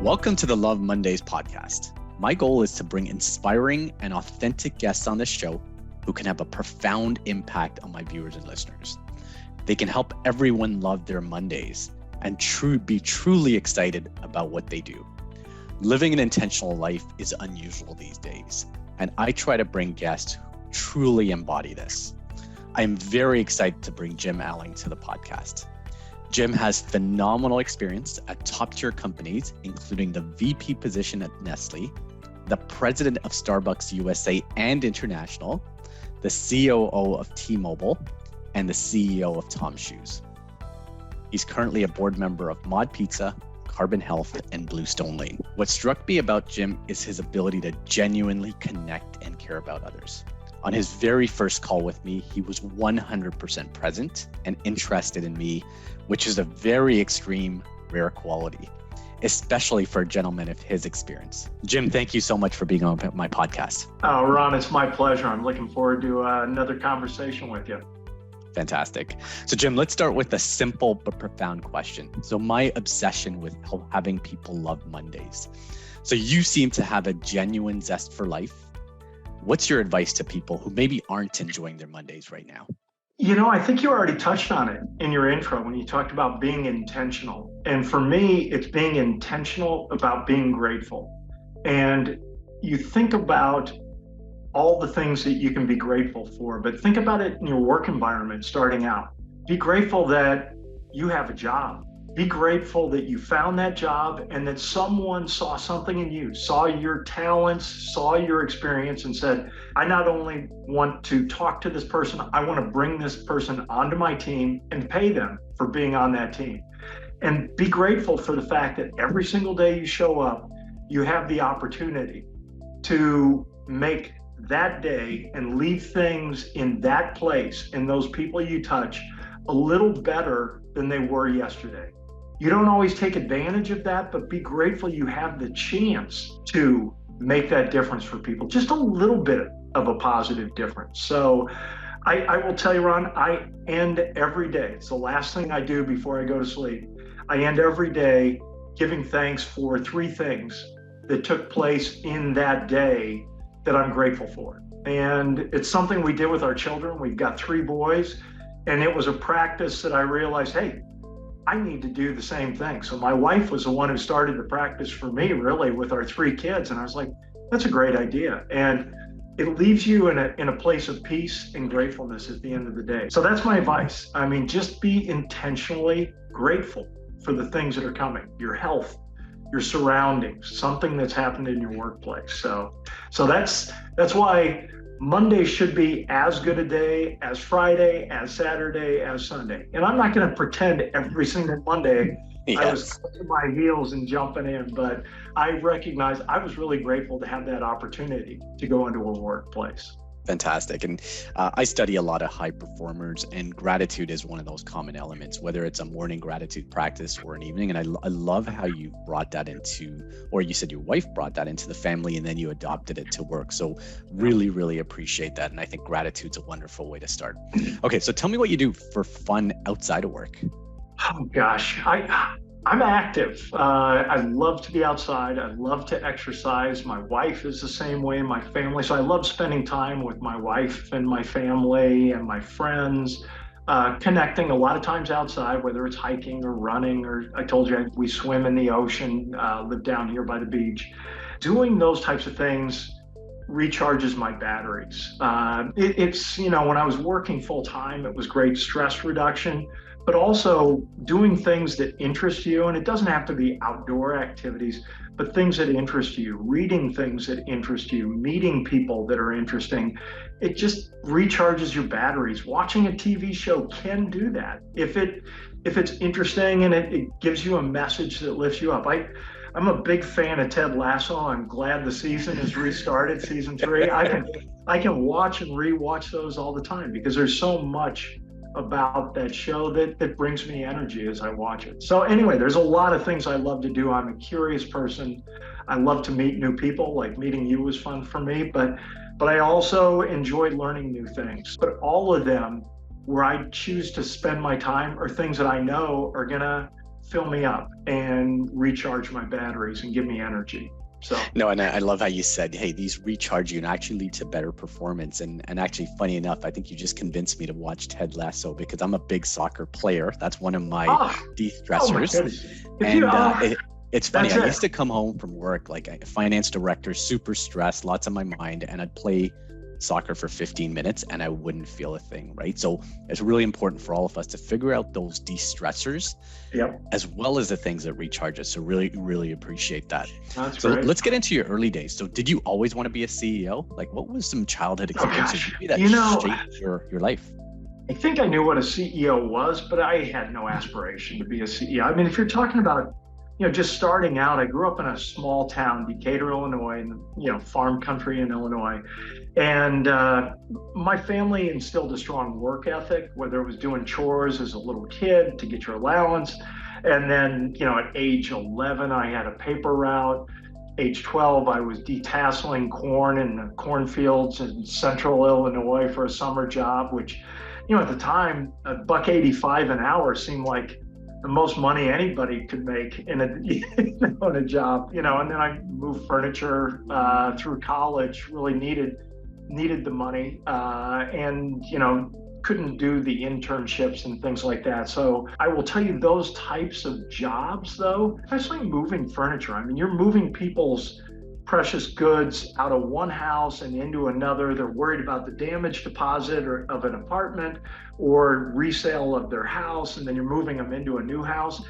Welcome to the Love Mondays podcast. My goal is to bring inspiring and authentic guests on this show who can have a profound impact on my viewers and listeners. They can help everyone love their Mondays and be truly excited about what they do. Living an intentional life is unusual these days, and I try to bring guests who truly embody this. I am very excited to bring Jim Alling to the podcast. Jim has phenomenal experience at top-tier companies, including the VP position at Nestle, the president of Starbucks USA and International, the COO of T-Mobile, and the CEO of Tom Shoes. He's currently a board member of Mod Pizza, Carbon Health, and Bluestone Lane. What struck me about Jim is his ability to genuinely connect and care about others. On his very first call with me, he was 100% present and interested in me, which is a very extreme, rare quality, especially for a gentleman of his experience. Jim, thank you so much for being on my podcast. Oh, Ron, it's my pleasure. I'm looking forward to another conversation with you. Fantastic. So Jim, let's start with a simple but profound question. So my obsession with having people love Mondays. So you seem to have a genuine zest for life. What's your advice to people who maybe aren't enjoying their Mondays right now? You know, I think you already touched on it in your intro when you talked about being intentional. And for me, it's being intentional about being grateful. And you think about all the things that you can be grateful for, but think about it in your work environment starting out. Be grateful that you have a job. Be grateful that you found that job and that someone saw something in you, saw your talents, saw your experience and said, I not only want to talk to this person, I want to bring this person onto my team and pay them for being on that team. And be grateful for the fact that every single day you show up, you have the opportunity to make that day and leave things in that place and those people you touch a little better than they were yesterday. You don't always take advantage of that, but be grateful you have the chance to make that difference for people, just a little bit of a positive difference. So I will tell you, Ron, I end every day. It's the last thing I do before I go to sleep. I end every day giving thanks for 3 things that took place in that day that I'm grateful for. And it's something we did with our children. We've got 3 boys, and it was a practice that I realized, hey, I need to do the same thing. So my wife was the one who started the practice for me, really, with our 3 kids. And I was like, that's a great idea. And it leaves you in a place of peace and gratefulness at the end of the day. So that's my advice. I mean, just be intentionally grateful for the things that are coming, your health, your surroundings, something that's happened in your workplace. So that's why Monday should be as good a day as Friday, as Saturday, as Sunday. And I'm not going to pretend every single Monday I was clicking my heels and jumping in, but I recognize I was really grateful to have that opportunity to go into a workplace. Fantastic. And I study a lot of high performers, and gratitude is one of those common elements, whether it's a morning gratitude practice or an evening. And I love how you brought that into, or you said your wife brought that into the family and then you adopted it to work. So really, really appreciate that. And I think gratitude's a wonderful way to start. Okay, so tell me what you do for fun outside of work. Oh gosh, I'm active. I love to be outside. I love to exercise. My wife is the same way in my family. So I love spending time with my wife and my family and my friends, connecting a lot of times outside, whether it's hiking or running, or I told you we swim in the ocean, live down here by the beach. Doing those types of things recharges my batteries. It's, when I was working full time, it was great stress reduction, but also doing things that interest you. And it doesn't have to be outdoor activities, but things that interest you, reading things that interest you, meeting people that are interesting. It just recharges your batteries. Watching a TV show can do that. If it's interesting and it gives you a message that lifts you up. I'm a big fan of Ted Lasso. I'm glad the season has restarted, season 3. I can watch and rewatch those all the time because there's so much about that show that brings me energy as I watch it. So anyway, there's a lot of things I love to do. I'm a curious person. I love to meet new people, like meeting you was fun for me, but I also enjoy learning new things. But all of them where I choose to spend my time are things that I know are gonna fill me up and recharge my batteries and give me energy. So no, and I love how you said, hey, these recharge you and actually lead to better performance. And actually, funny enough, I think you just convinced me to watch Ted Lasso because I'm a big soccer player. That's one of my de-stressors. It's funny. I used to come home from work like a finance director, super stressed, lots on my mind, and I'd play soccer for 15 minutes and I wouldn't feel a thing, right? So it's really important for all of us to figure out those de-stressors, as well as the things that recharge us. So really, really appreciate that. That's so great. Let's get into your early days. So did you always want to be a CEO? Like what was some childhood experiences that shaped your life? I think I knew what a CEO was, but I had no aspiration to be a CEO. I mean, if you're talking about just starting out, I grew up in a small town, Decatur, Illinois, and farm country in Illinois. And my family instilled a strong work ethic, whether it was doing chores as a little kid to get your allowance. And then, at age 11, I had a paper route. Age 12, I was detasseling corn in the cornfields in central Illinois for a summer job, which, at the time, $1.85 an hour seemed like the most money anybody could make in a job, and then I moved furniture through college, really needed the money, and couldn't do the internships and things like that. So I will tell you, those types of jobs, though, especially moving furniture, I mean, you're moving people's precious goods out of one house and into another. They're worried about the damage deposit of an apartment or resale of their house, and then you're moving them into a new house.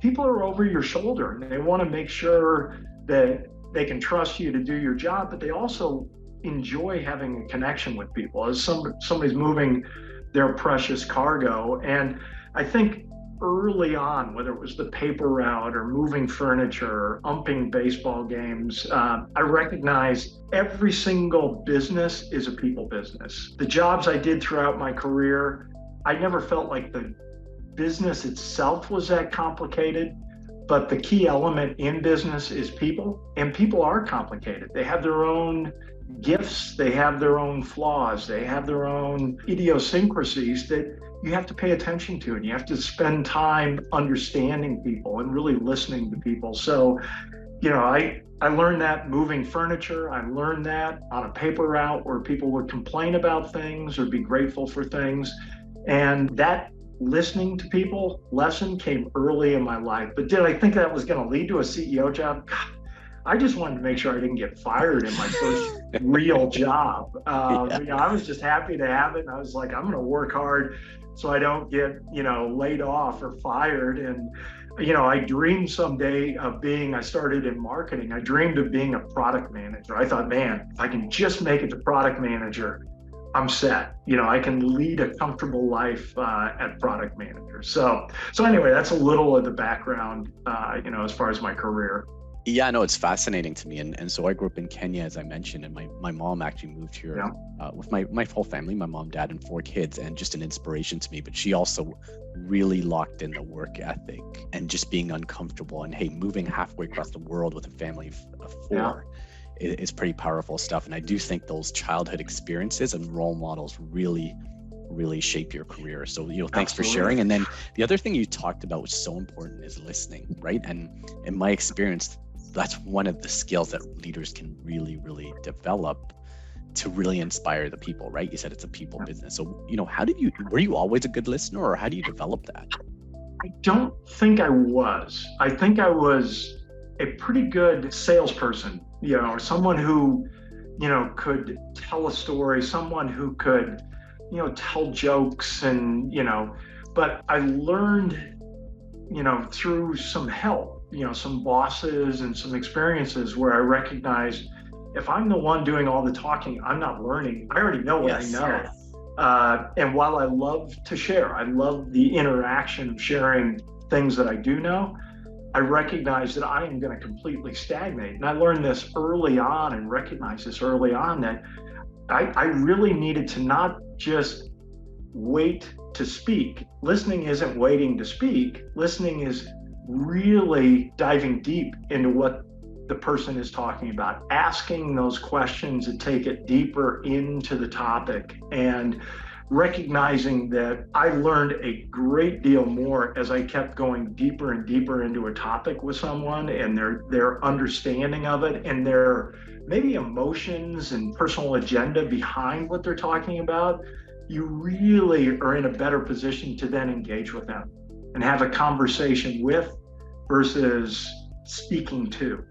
People are over your shoulder and they want to make sure that they can trust you to do your job, but they also enjoy having a connection with people as somebody's moving their precious cargo. And I think early on, whether it was the paper route or moving furniture or umping baseball games, I recognized every single business is a people business. The jobs I did throughout my career, I never felt like the business itself was that complicated, but the key element in business is people, and people are complicated. They have their own gifts, they have their own flaws, they have their own idiosyncrasies that you have to pay attention to, and you have to spend time understanding people and really listening to people. So, I learned that moving furniture. I learned that on a paper route where people would complain about things or be grateful for things. And that listening to people lesson came early in my life. But did I think that was going to lead to a CEO job? God, I just wanted to make sure I didn't get fired in my first real job. I was just happy to have it. And I was like, I'm going to work hard so I don't get, laid off or fired. And, I dreamed someday of I started in marketing. I dreamed of being a product manager. I thought, man, if I can just make it to product manager, I'm set. I can lead a comfortable life at product manager. So anyway, that's a little of the background, as far as my career. Yeah, no, it's fascinating to me. And so I grew up in Kenya, as I mentioned, and my mom actually moved here with my whole family, my mom, dad, and 4 kids, and just an inspiration to me. But she also really locked in the work ethic and just being uncomfortable. And hey, moving halfway across the world with a family of 4 is pretty powerful stuff. And I do think those childhood experiences and role models really shape your career. So, thanks for sharing. And then the other thing you talked about was so important is listening, right? And in my experience, that's one of the skills that leaders can really, really develop to really inspire the people, right? You said it's a people business. So, were you always a good listener, or how do you develop that? I don't think I was. I think I was a pretty good salesperson, someone who, could tell a story, someone who could, tell jokes and, but I learned, through some help, some bosses and some experiences where I recognized if I'm the one doing all the talking, I'm not learning. I already know what I know. And while I love to share, I love the interaction of sharing things that I do know, I recognize that I am going to completely stagnate. And I learned this early on and recognized this early on that I really needed to not just wait to speak. Listening isn't waiting to speak. Listening is really diving deep into what the person is talking about, asking those questions that take it deeper into the topic, and recognizing that I learned a great deal more as I kept going deeper and deeper into a topic with someone and their understanding of it and their maybe emotions and personal agenda behind what they're talking about. You really are in a better position to then engage with them and have a conversation with versus speaking to.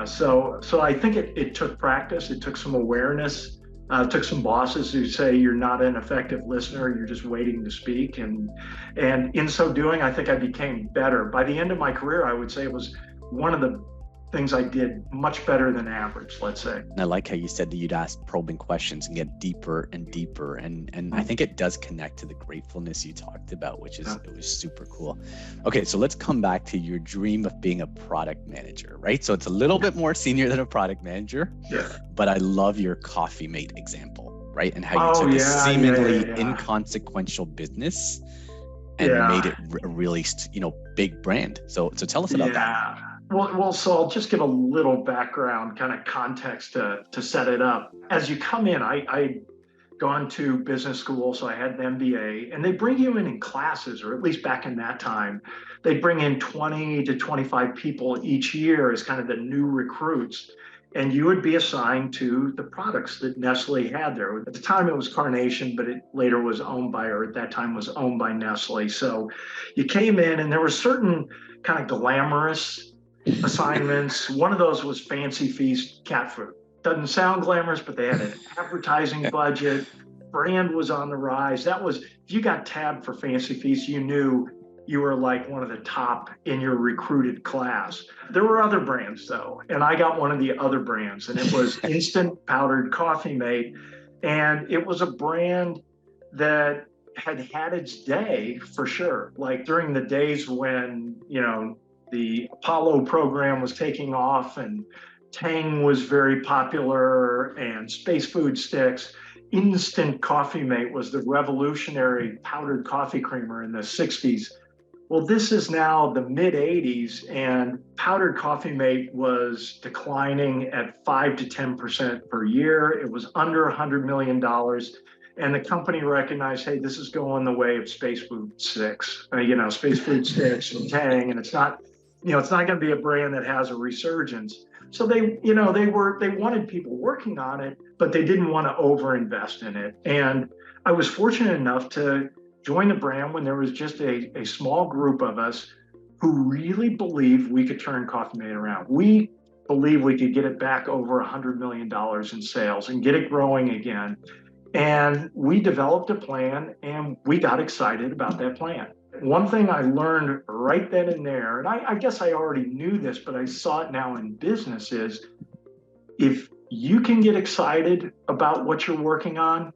So I think it took practice. It took some awareness. It took some bosses who say you're not an effective listener. You're just waiting to speak. And in so doing, I think I became better. By the end of my career, I would say it was one of the things I did much better than average, let's say. And I like how you said that you'd ask probing questions and get deeper and deeper. And I think it does connect to the gratefulness you talked about, which is, it was super cool. Okay, so let's come back to your dream of being a product manager, right? So it's a little bit more senior than a product manager, but I love your Coffee Mate example, right? And how you took a seemingly inconsequential business and made it a really, big brand. So tell us about that. Well, so I'll just give a little background kind of context to set it up. As you come in, I'd gone to business school, so I had an MBA, and they bring you in classes, or at least back in that time, they'd bring in 20 to 25 people each year as kind of the new recruits. And you would be assigned to the products that Nestle had there. At the time, it was Carnation, but it later was owned by, or at that time was owned by Nestle. So you came in, and there were certain kind of glamorous assignments. One of those was Fancy Feast cat food. Doesn't sound glamorous, but they had an advertising budget. Brand was on the rise. That was, if you got tabbed for Fancy Feast, you knew you were like one of the top in your recruited class. There were other brands though, and I got one of the other brands, and it was Instant Powdered Coffee Mate. And it was a brand that had its day for sure. Like during the days when, the Apollo program was taking off and Tang was very popular and Space Food Sticks. Instant Coffee Mate was the revolutionary powdered coffee creamer in the 60s. Well, this is now the mid 80s, and powdered Coffee Mate was declining at 5 to 10% per year. It was under $100 million. And the company recognized, hey, this is going the way of Space Food Sticks, Space Food Sticks and Tang, and it's not going to be a brand that has a resurgence. So they wanted people working on it, but they didn't want to overinvest in it. And I was fortunate enough to join the brand when there was just a small group of us who really believed we could turn Coffee Mate around. We believed we could get it back over $100 million in sales and get it growing again. And we developed a plan, and we got excited about that plan. One thing I learned right then and there, and I guess I already knew this, but I saw it now in business, is if you can get excited about what you're working on,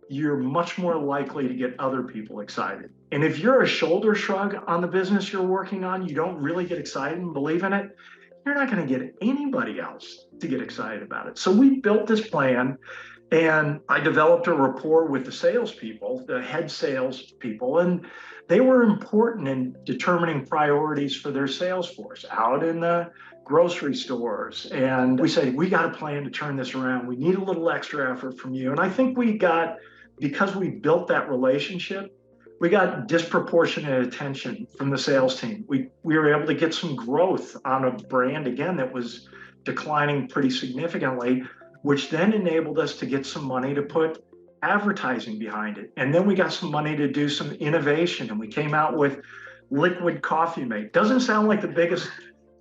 you're much more likely to get other people excited. And if you're a shoulder shrug on the business you're working on, you don't really get excited and believe in it, you're not going to get anybody else to get excited about it. So we built this plan, and I developed a rapport with the salespeople, the head salespeople, and they were important in determining priorities for their sales force out in the grocery stores. And we said, we got a plan to turn this around. We need a little extra effort from you. And I think because we built that relationship, we got disproportionate attention from the sales team. We were able to get some growth on a brand, again, that was declining pretty significantly, which then enabled us to get some money to put advertising behind it. And then we got some money to do some innovation, and we came out with Liquid Coffee Mate. Doesn't sound like the biggest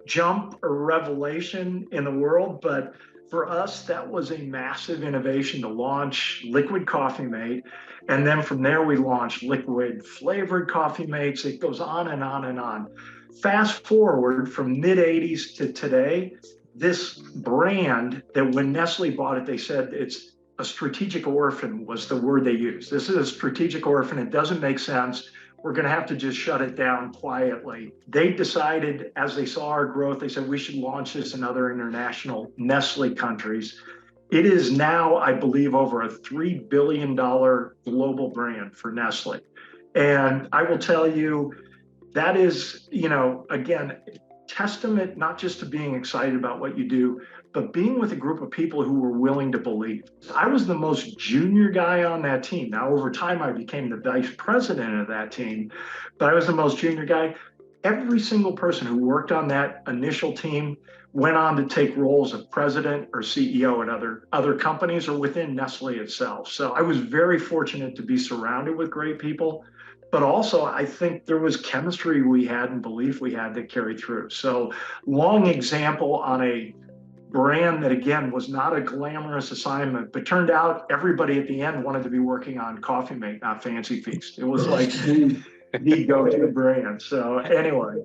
jump or revelation in the world, but for us, that was a massive innovation to launch Liquid Coffee Mate. And then from there, we launched liquid flavored coffee mates. It goes on and on and on. Fast forward from mid 80s to today, this brand that when Nestle bought it, they said it's a strategic orphan was the word they used. This is a strategic orphan. It doesn't make sense. We're going to have to just shut it down quietly. They decided, as they saw our growth, they said we should launch this in other international Nestle countries. It is now, I believe, over a $3 billion global brand for Nestle. And I will tell you, that is, again, testament not just to being excited about what you do, but being with a group of people who were willing to believe. I was the most junior guy on that team. Now, over time, I became the vice president of that team, but I was the most junior guy. Every single person who worked on that initial team went on to take roles of president or CEO at other companies or within Nestle itself. So I was very fortunate to be surrounded with great people. But also, I think there was chemistry we had and belief we had that carried through. So, long example on a brand that, again, was not a glamorous assignment, but turned out everybody at the end wanted to be working on Coffee Mate, not Fancy Feast. It was like the go-to brand. So, anyway.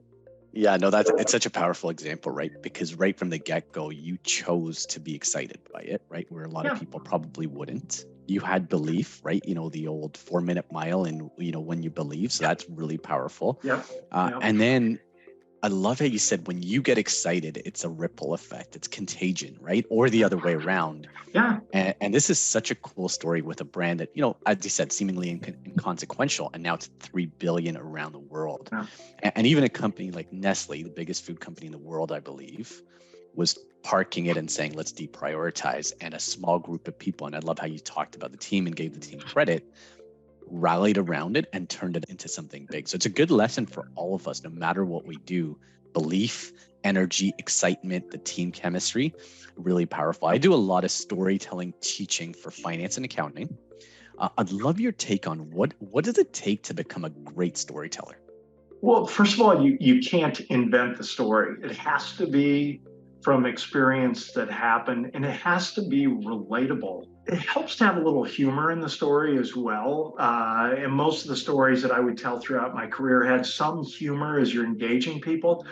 Yeah, no, it's such a powerful example, right? Because right from the get-go, you chose to be excited by it, right? Where a lot of people probably wouldn't. You had belief, right? The old 4-minute mile and, when you believe. So that's really powerful. And then I love how you said when you get excited, it's a ripple effect. It's contagion, right? Or the other way around. Yeah. And this is such a cool story with a brand that, as you said, seemingly inconsequential. And now it's 3 billion around the world. Yeah. And even a company like Nestle, the biggest food company in the world, I believe, was parking it and saying, let's deprioritize. And a small group of people, and I love how you talked about the team and gave the team credit, rallied around it and turned it into something big. So it's a good lesson for all of us, no matter what we do. Belief, energy, excitement, the team chemistry, really powerful. I do a lot of storytelling teaching for finance and accounting. I'd love your take on what does it take to become a great storyteller? Well, first of all, you can't invent the story. It has to be from experience that happened, and it has to be relatable. It helps to have a little humor in the story as well. And most of the stories that I would tell throughout my career had some humor as you're engaging people.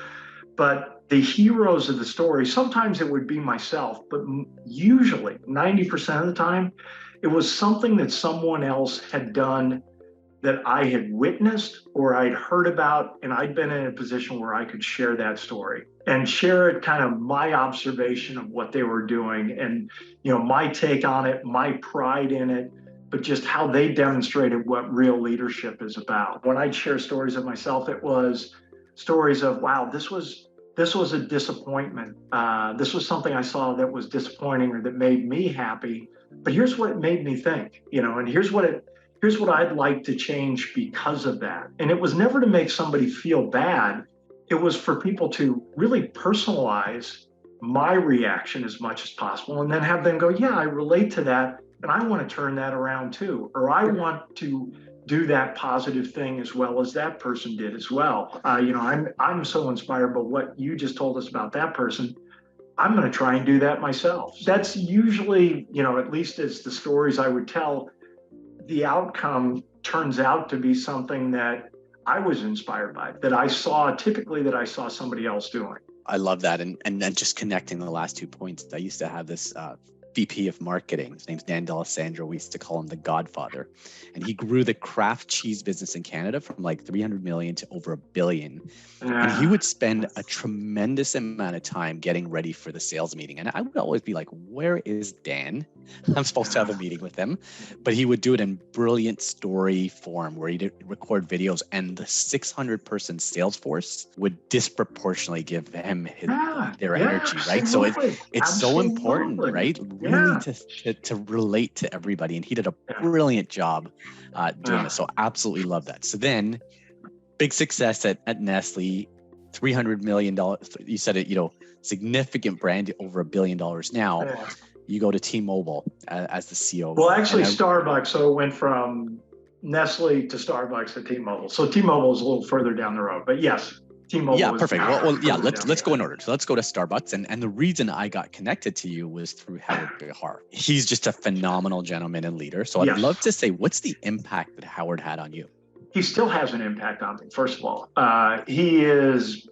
But the heroes of the story, sometimes it would be myself, but usually 90% of the time, it was something that someone else had done that I had witnessed or I'd heard about, and I'd been in a position where I could share that story and share it kind of my observation of what they were doing and, my take on it, my pride in it, but just how they demonstrated what real leadership is about. When I'd share stories of myself, it was stories of, wow, this was a disappointment. This was something I saw that was disappointing or that made me happy, but here's what it made me think, and here's what I'd like to change because of that. And it was never to make somebody feel bad. It was for people to really personalize my reaction as much as possible and then have them go, yeah, I relate to that. And I want to turn that around too. Or I want to do that positive thing as well as that person did as well. I'm so inspired by what you just told us about that person. I'm going to try and do that myself. That's usually, at least as the stories I would tell, the outcome turns out to be something that I was inspired by, that I saw somebody else doing. I love that. And then just connecting the last 2 points, I used to have this VP of marketing. His name's Dan D'Alessandro. We used to call him the Godfather. And he grew the craft cheese business in Canada from like 300 million to over $1 billion. And he would spend a tremendous amount of time getting ready for the sales meeting. And I would always be like, where is Dan? I'm supposed to have a meeting with him. But he would do it in brilliant story form where he'd record videos, and the 600-person sales force would disproportionately give him their energy, right? So it's so important, right? Really to relate to everybody. And he did a brilliant job doing this. So absolutely love that. So then big success at Nestle, $300 million. You said it, significant brand, over $1 billion now. Yeah. You go to T-Mobile as the COO. Well, actually Starbucks. So it went from Nestle to Starbucks to T-Mobile. So T-Mobile is a little further down the road, but yes. T-Mobile. Yeah, perfect. Well, yeah, let's go in order. So let's go to Starbucks. And the reason I got connected to you was through Howard Bihar. He's just a phenomenal gentleman and leader. So I'd love to say, what's the impact that Howard had on you? He still has an impact on me, first of all. He is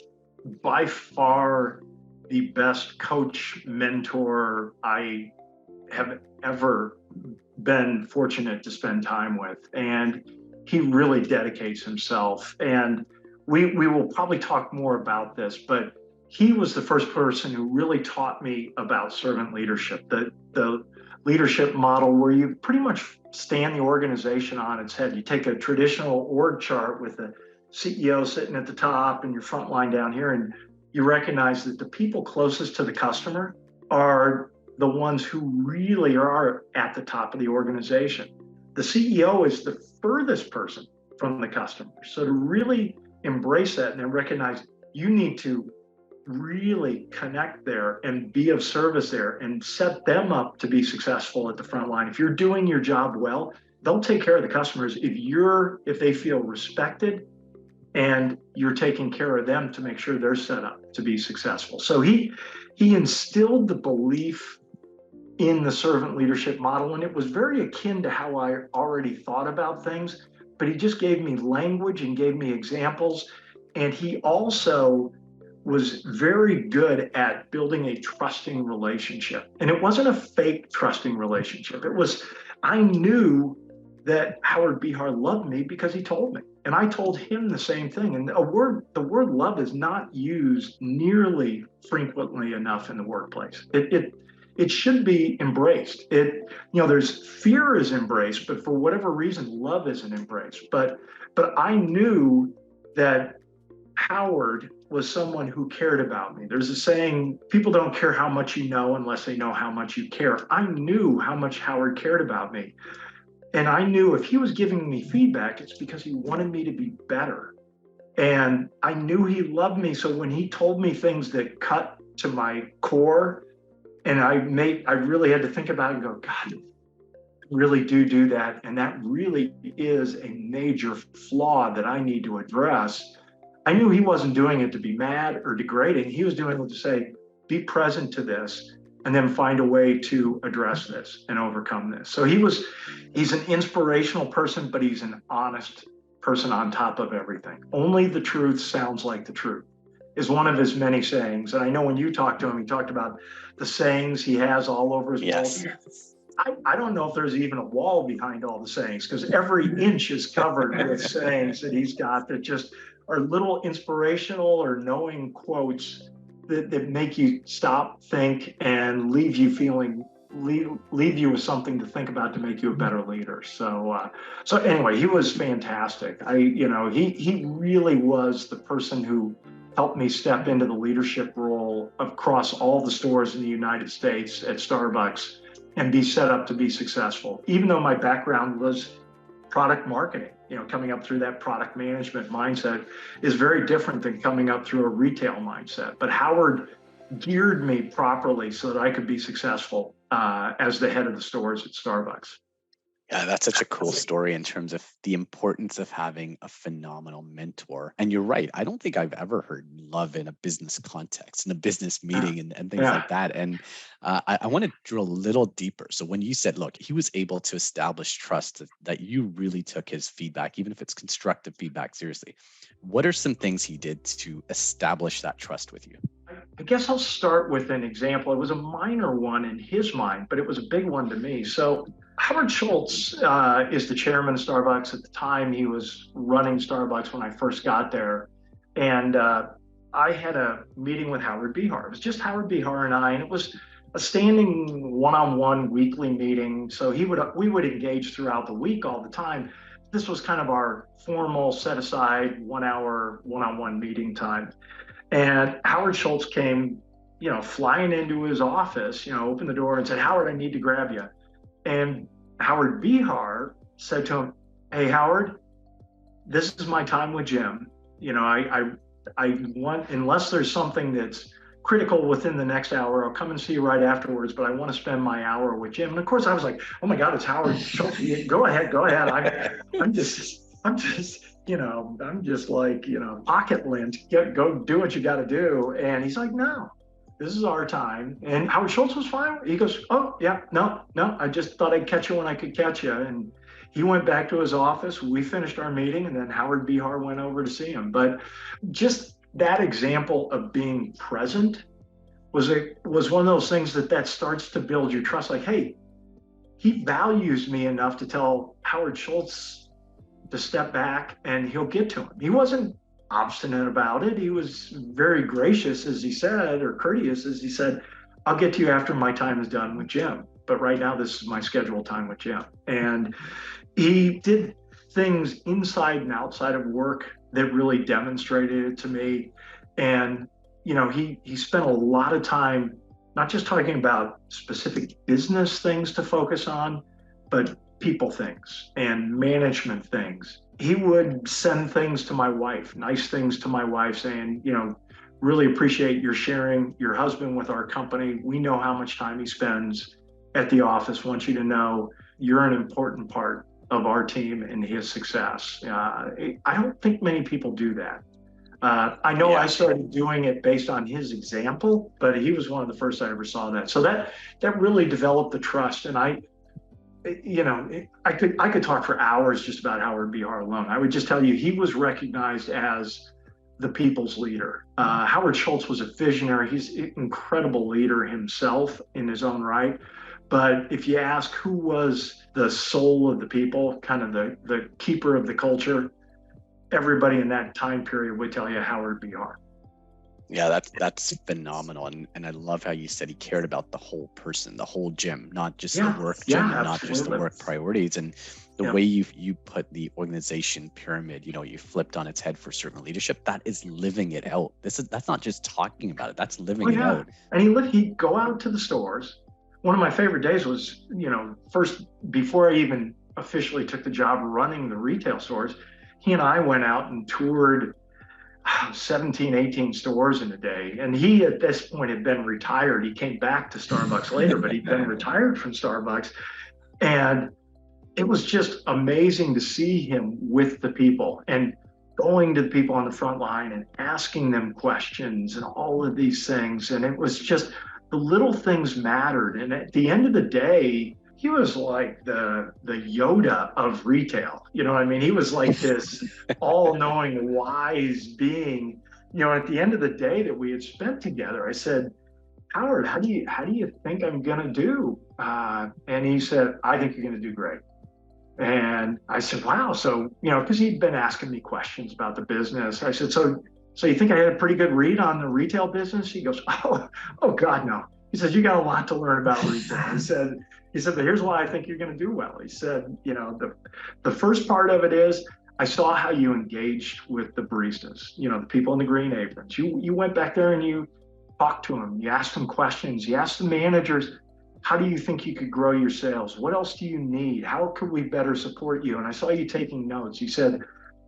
by far the best coach, mentor I have ever been fortunate to spend time with. And he really dedicates himself. And we will probably talk more about this, but he was the first person who really taught me about servant leadership, the leadership model where you pretty much stand the organization on its head. You take a traditional org chart with the CEO sitting at the top and your front line down here, and you recognize that the people closest to the customer are the ones who really are at the top of the organization. The CEO is the furthest person from the customer. So to really embrace that and then recognize you need to really connect there and be of service there and set them up to be successful at the front line. If you're doing your job well, they'll take care of the customers if they feel respected and you're taking care of them to make sure they're set up to be successful. So he instilled the belief in the servant leadership model, and it was very akin to how I already thought about things, but he just gave me language and gave me examples. And he also was very good at building a trusting relationship. And it wasn't a fake trusting relationship. I knew that Howard Behar loved me because he told me. And I told him the same thing. And the word love is not used nearly frequently enough in the workplace. It should be embraced. There's fear is embraced, but for whatever reason, love isn't embraced. But I knew that Howard was someone who cared about me. There's a saying, people don't care how much you know unless they know how much you care. I knew how much Howard cared about me. And I knew if he was giving me feedback, it's because he wanted me to be better. And I knew he loved me. So when he told me things that cut to my core, and I really had to think about it and go, God, I really do that. And that really is a major flaw that I need to address. I knew he wasn't doing it to be mad or degrading. He was doing it to say, be present to this and then find a way to address this and overcome this. So he's an inspirational person, but he's an honest person on top of everything. Only the truth sounds like the truth is one of his many sayings. And I know when you talked to him, he talked about the sayings he has all over his wall. I don't know if there's even a wall behind all the sayings, because every inch is covered with sayings that he's got that just are little inspirational or knowing quotes that make you stop, think, and leave you with something to think about to make you a better leader. So anyway, he was fantastic. He really was the person who helped me step into the leadership role across all the stores in the United States at Starbucks and be set up to be successful. Even though my background was product marketing, coming up through that product management mindset is very different than coming up through a retail mindset. But Howard geared me properly so that I could be successful as the head of the stores at Starbucks. Yeah, that's such a cool story in terms of the importance of having a phenomenal mentor. And you're right. I don't think I've ever heard love in a business context, in a business meeting and things like that. And I want to drill a little deeper. So when you said, look, he was able to establish trust, that you really took his feedback, even if it's constructive feedback, seriously. What are some things he did to establish that trust with you? I guess I'll start with an example. It was a minor one in his mind, but it was a big one to me. So Howard Schultz is the chairman of Starbucks. At the time, he was running Starbucks when I first got there. And I had a meeting with Howard Behar. It was just Howard Behar and I, and it was a standing one-on-one weekly meeting. So we would engage throughout the week all the time. This was kind of our formal set aside 1 hour one-on-one meeting time. And Howard Schultz came, flying into his office, opened the door and said, Howard, I need to grab you. And Howard Behar said to him, hey, Howard, this is my time with Jim. I want, unless there's something that's critical within the next hour, I'll come and see you right afterwards, but I want to spend my hour with Jim. And of course I was like, oh my God, it's Howard Schultz. Go ahead. I'm just like, pocket lint, go do what you got to do. And he's like, no, this is our time. And Howard Schultz was fine. He goes, oh yeah, no, I just thought I'd catch you when I could catch you. And he went back to his office. We finished our meeting, and then Howard Behar went over to see him. But just that example of being present was one of those things that starts to build your trust. Like, hey, he values me enough to tell Howard Schultz to step back and he'll get to him. He wasn't obstinate about it. He was very gracious, as he said, or courteous, as he said, I'll get to you after my time is done with Jim. But right now, this is my scheduled time with Jim. And he did things inside and outside of work that really demonstrated it to me. And, he spent a lot of time not just talking about specific business things to focus on, but people things and management things. He would send things to my wife, nice things to my wife saying, really appreciate your sharing your husband with our company. We know how much time he spends at the office. Want you to know you're an important part of our team and his success. I don't think many people do that. I know I started doing it based on his example, but he was one of the first I ever saw that. So that really developed the trust. And I could talk for hours just about Howard B. Har alone. I would just tell you he was recognized as the people's leader. Howard Schultz was a visionary. He's an incredible leader himself in his own right. But if you ask who was the soul of the people, kind of the keeper of the culture, everybody in that time period would tell you Howard B. Har. Yeah, that's phenomenal. And I love how you said he cared about the whole person, the whole gym, not just the work gym, and not just the work priorities. And the way you put the organization pyramid, you flipped on its head for servant leadership, that is living it out. That's not just talking about it, that's living it out. And he'd go out to the stores. One of my favorite days was, first, before I even officially took the job running the retail stores, he and I went out and toured 17, 18 stores in a day. And he, at this point, had been retired. He came back to Starbucks later, but he'd been retired from Starbucks. And it was just amazing to see him with the people and going to the people on the front line and asking them questions and all of these things. And it was just, the little things mattered. And at the end of the day, he was like the Yoda of retail. You know what I mean? He was like this all-knowing, wise being. At the end of the day that we had spent together, I said, Howard, how do you think I'm going to do? And he said, I think you're going to do great. And I said, wow. So, because he'd been asking me questions about the business. I said, so you think I had a pretty good read on the retail business? He goes, oh God, no. He said, you got a lot to learn about retail. He said, but here's why I think you're going to do well. He said, the first part of it is I saw how you engaged with the baristas, the people in the green aprons. You went back there and you talked to them. You asked them questions. You asked the managers, how do you think you could grow your sales? What else do you need? How could we better support you? And I saw you taking notes. He said,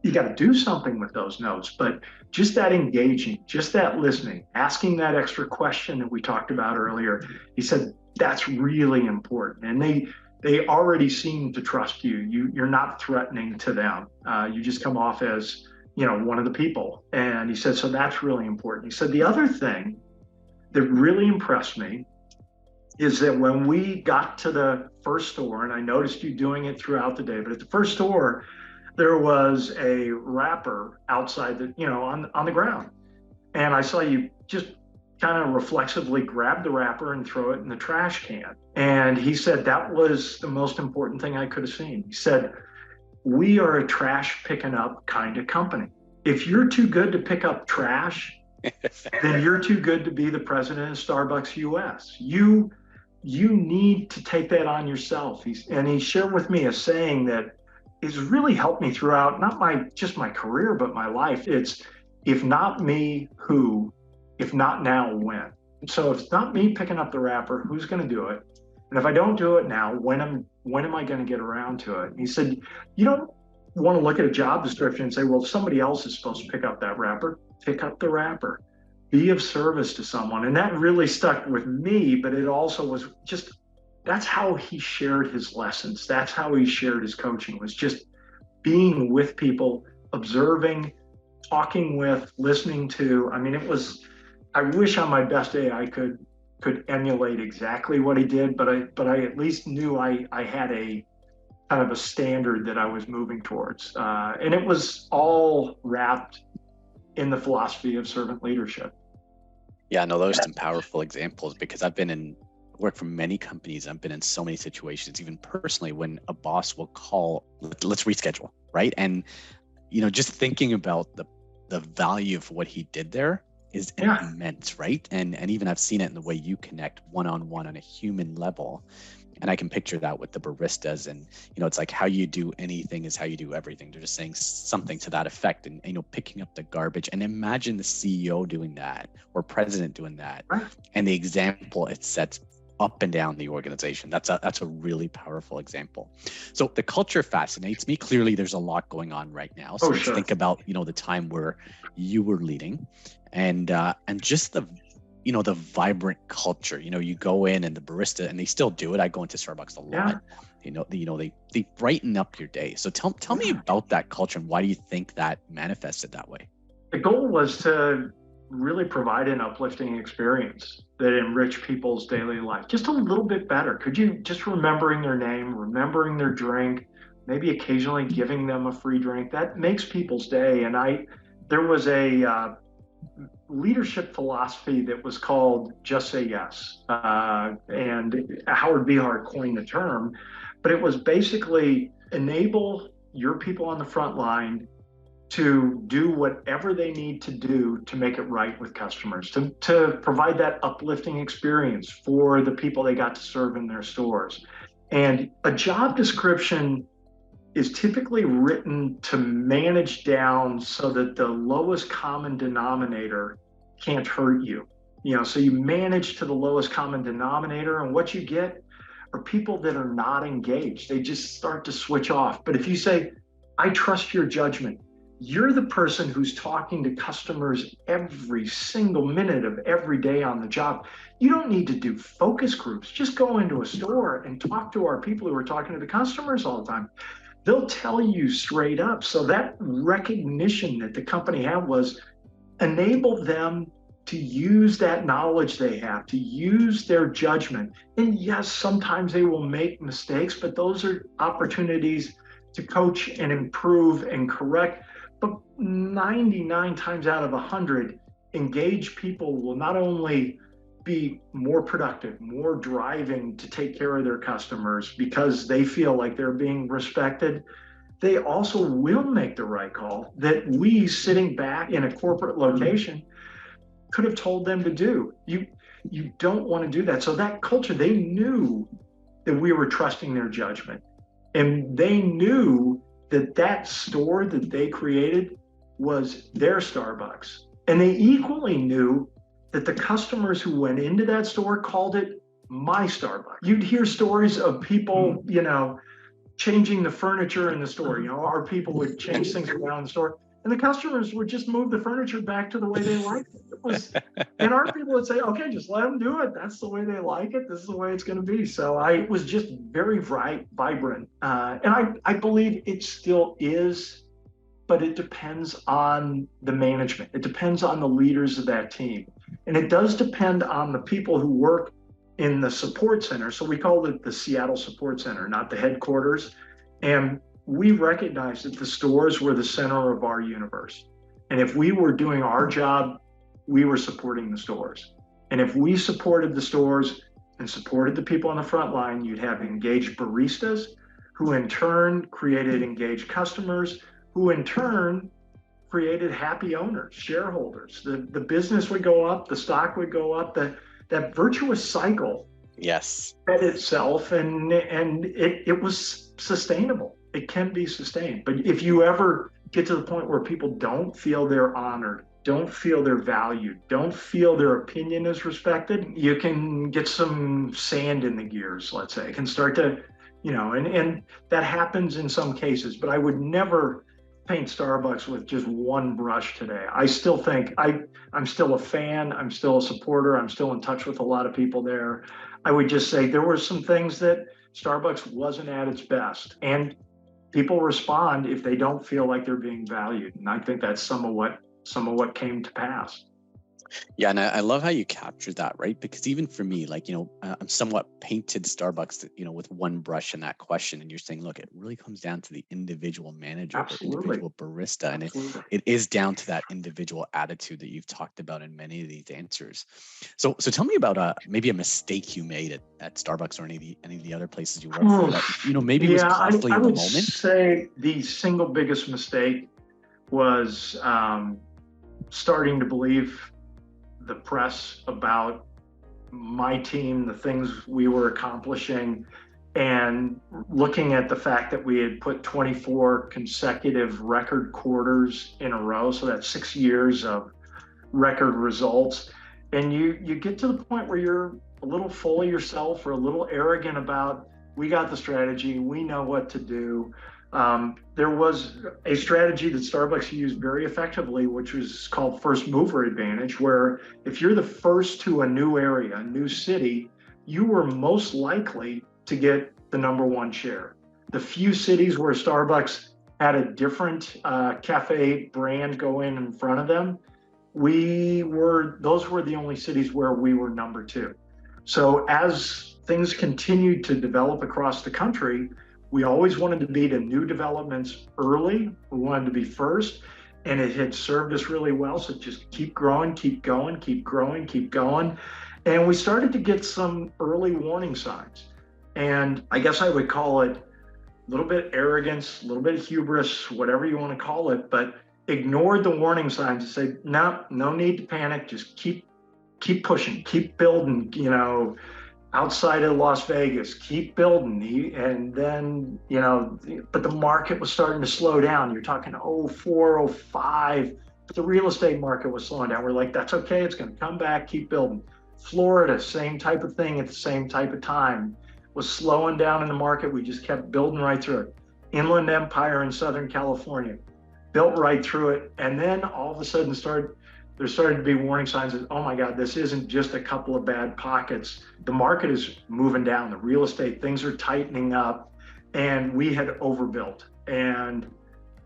you got to do something with those notes, but just that engaging, just that listening, asking that extra question that we talked about earlier. He said, that's really important. And they already seem to trust you. You're not threatening to them. You just come off as, one of the people. And he said, so that's really important. He said, the other thing that really impressed me is that when we got to the first store, and I noticed you doing it throughout the day, but at the first store, there was a wrapper outside on the ground. And I saw you just kind of reflexively grab the wrapper and throw it in the trash can. And he said, that was the most important thing I could have seen. He said, we are a trash picking up kind of company. If you're too good to pick up trash, then you're too good to be the president of Starbucks US. You need to take that on yourself. He shared with me a saying that has really helped me throughout, not just my career, but my life. It's, if not me, who? If not now, when? So if it's not me picking up the wrapper, who's going to do it? And if I don't do it now, when am I going to get around to it? And he said, you don't want to look at a job description and say, well, somebody else is supposed to pick up that wrapper. Pick up the wrapper. Be of service to someone. And that really stuck with me, but it also was just, that's how he shared his lessons. That's how he shared his coaching, was just being with people, observing, talking with, listening to. I mean, I wish on my best day I could emulate exactly what he did, but I at least knew I had a kind of a standard that I was moving towards. And it was all wrapped in the philosophy of servant leadership. Yeah, no, those are some powerful examples, because I've been worked for many companies. I've been in so many situations, even personally, when a boss will call, let's reschedule, right? And, just thinking about the value of what he did there is immense, right? And even I've seen it in the way you connect one-on-one on a human level. And I can picture that with the baristas, and it's like how you do anything is how you do everything. They're just saying something to that effect, and picking up the garbage. And imagine the CEO doing that or president doing that, Right. and the example it sets up and down the organization. That's a really powerful example. So the culture fascinates me. Clearly, there's a lot going on right now. So let's think about the time where you were leading, and just the vibrant culture. You go in and the barista, and they still do it. I go into Starbucks a lot. They brighten up your day. So tell me about that culture, and why do you think that manifested that way? The goal was to really provide an uplifting experience that enrich people's daily life just a little bit better. Could you just remembering their name, remembering their drink, maybe occasionally giving them a free drink, that makes people's day. And there was a leadership philosophy that was called just say yes. And Howard Behar coined the term, but it was basically enable your people on the front line to do whatever they need to do to make it right with customers, to provide that uplifting experience for the people they got to serve in their stores. And a job description is typically written to manage down so that the lowest common denominator can't hurt you. So you manage to the lowest common denominator, and what you get are people that are not engaged. They just start to switch off. But if you say, I trust your judgment, you're the person who's talking to customers every single minute of every day on the job. You don't need to do focus groups. Just go into a store and talk to our people who are talking to the customers all the time. They'll tell you straight up. So that recognition that the company had was enable them to use that knowledge they have, to use their judgment. And yes, sometimes they will make mistakes, but those are opportunities to coach and improve and correct. But 99 times out of 100, engaged people will not only be more productive, more driving to take care of their customers because they feel like they're being respected, they also will make the right call that we sitting back in a corporate location could have told them to do. You don't want to do that. So that culture, they knew that we were trusting their judgment. And they knew that that store that they created was their Starbucks. And they equally knew that the customers who went into that store called it my Starbucks. You'd hear stories of people, changing the furniture in the store. Our people would change things around in the store, and the customers would just move the furniture back to the way they liked it. And our people would say, okay, just let them do it. That's the way they like it. This is the way it's going to be. So it was just very vibrant. And I believe it still is, but it depends on the management. It depends on the leaders of that team. And it does depend on the people who work in the support center. So we call it the Seattle Support Center, not the headquarters. And we recognized that the stores were the center of our universe. And if we were doing our job, we were supporting the stores. And if we supported the stores and supported the people on the front line, you'd have engaged baristas, who in turn created engaged customers, who in turn created happy owners, shareholders. The business would go up, the stock would go up, that virtuous cycle fed itself, and it was sustainable. It can be sustained. But if you ever get to the point where people don't feel they're honored, don't feel they're valued, don't feel their opinion is respected, you can get some sand in the gears, let's say. It can start to, and that happens in some cases, but I would never paint Starbucks with just one brush today. I still think I'm still a fan. I'm still a supporter. I'm still in touch with a lot of people there. I would just say there were some things that Starbucks wasn't at its best. And people respond if they don't feel like they're being valued. And I think that's some of what came to pass. Yeah, and I love how you captured that, right? Because even for me, I'm somewhat painted Starbucks, with one brush in that question. And you're saying, look, it really comes down to the individual manager, Absolutely. the individual barista. And it is down to that individual attitude that you've talked about in many of these answers. So tell me about maybe a mistake you made at Starbucks or any of the other places you work for that, maybe was costly in the moment. I would say the single biggest mistake was starting to believe the press about my team, the things we were accomplishing, And looking at the fact that we had put 24 consecutive record quarters in a row, so that's 6 years of record results. And you get to the point where you're a little full of yourself or a little arrogant about, we got the strategy, we know what to do. There was a strategy that Starbucks used very effectively, which was called first mover advantage, where if you're the first to a new area, a new city, you were most likely to get the number one share. The few cities where Starbucks had a different cafe brand go in front of them, those were the only cities where we were number two. So as things continued to develop across the country, we always wanted to be to new developments early. We wanted to be first, and it had served us really well. So just keep growing, keep going, keep growing, keep going. And we started to get some early warning signs. And I guess I would call it a little bit arrogance, a little bit of hubris, whatever you want to call it, but ignored the warning signs and say, no need to panic. Just keep pushing, keep building, outside of Las Vegas, keep building. And then, but the market was starting to slow down. You're talking 04, 05, but the real estate market was slowing down. We're like, that's okay. It's going to come back, keep building. Florida, same type of thing at the same type of time, was slowing down in the market. We just kept building right through it. Inland Empire in Southern California, built right through it. And then all of a sudden there started to be warning signs that, oh my God, this isn't just a couple of bad pockets. The market is moving down, the real estate, things are tightening up, and we had overbuilt. And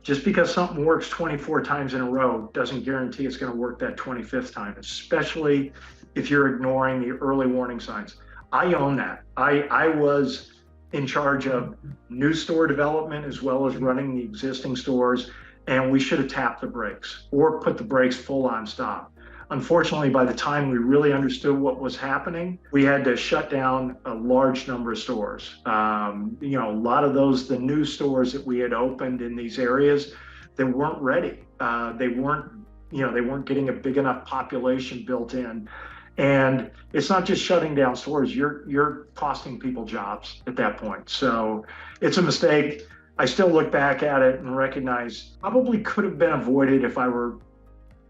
just because something works 24 times in a row doesn't guarantee it's going to work that 25th time, especially if you're ignoring the early warning signs. I own that. I was in charge of new store development as well as running the existing stores, and we should have tapped the brakes or put the brakes full on stop. Unfortunately, by the time we really understood what was happening, we had to shut down a large number of stores. A lot of those, the new stores that we had opened in these areas, they weren't ready. They weren't getting a big enough population built in. And it's not just shutting down stores, you're costing people jobs at that point. So it's a mistake. I still look back at it and recognize probably could have been avoided if I were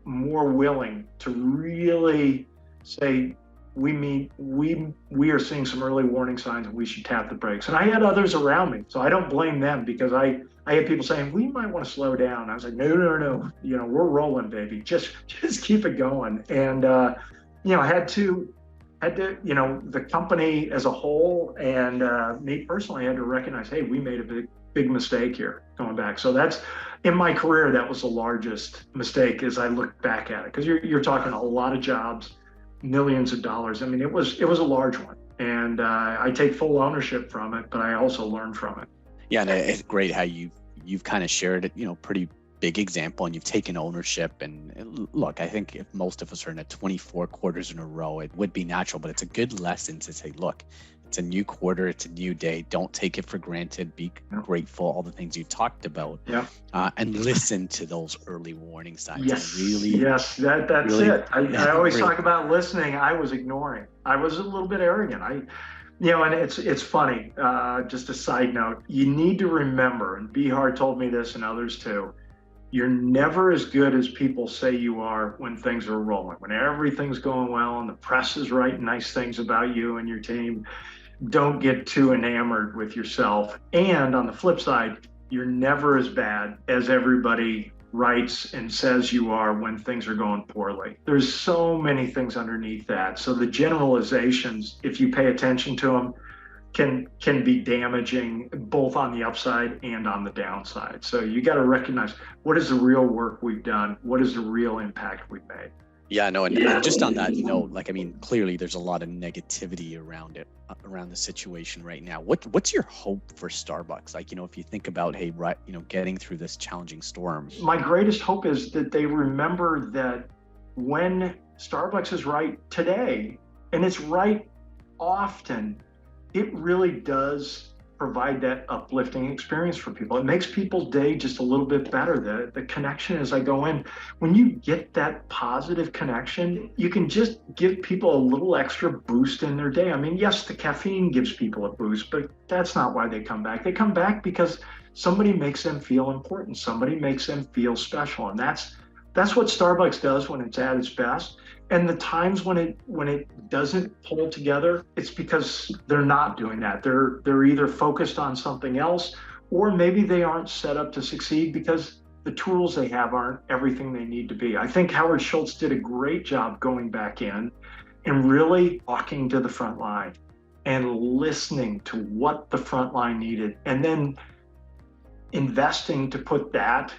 more willing to really say, we are seeing some early warning signs and we should tap the brakes. And I had others around me, so I don't blame them, because I had people saying, we might want to slow down. I was like, no, we're rolling, baby. Just keep it going. And, had to, the company as a whole and me personally had to recognize, hey, we made a big mistake here going back. So that's, in my career, that was the largest mistake as I look back at it, because you're talking a lot of jobs, millions of dollars. I mean, it was a large one, and I take full ownership from it, but I also learned from it. Yeah, and it's great how you've kind of shared it, pretty big example, and you've taken ownership. And look, I think if most of us are in a 24 quarters in a row, it would be natural, but it's a good lesson to say, look, it's a new quarter, it's a new day. Don't take it for granted. Be grateful, all the things you talked about, and listen to those early warning signs. Yes, really, that's really, it. I always talk about listening. I was ignoring. I was a little bit arrogant. And it's funny. Just a side note, you need to remember, and Bihar told me this and others too, you're never as good as people say you are when things are rolling, when everything's going well and the press is writing nice things about you and your team. Don't get too enamored with yourself. And on the flip side, you're never as bad as everybody writes and says you are when things are going poorly. There's so many things underneath that. So the generalizations, if you pay attention to them, can be damaging both on the upside and on the downside. So you got to recognize, what is the real work we've done? What is the real impact we've made? Yeah, no, and just on that, clearly there's a lot of negativity around it, around the situation right now. What's your hope for Starbucks? If you think about, hey, right, getting through this challenging storm. My greatest hope is that they remember that when Starbucks is right today, and it's right often, it really does provide that uplifting experience for people. It makes people's day just a little bit better. The connection as I go in, when you get that positive connection, you can just give people a little extra boost in their day. I mean, yes, the caffeine gives people a boost, but that's not why they come back. They come back because somebody makes them feel important. Somebody makes them feel special. And that's what Starbucks does when it's at its best. And the times when it doesn't pull together, it's because they're not doing that. They're either focused on something else, or maybe they aren't set up to succeed because the tools they have aren't everything they need to be. I think Howard Schultz did a great job going back in and really talking to the front line and listening to what the front line needed, and then investing to put that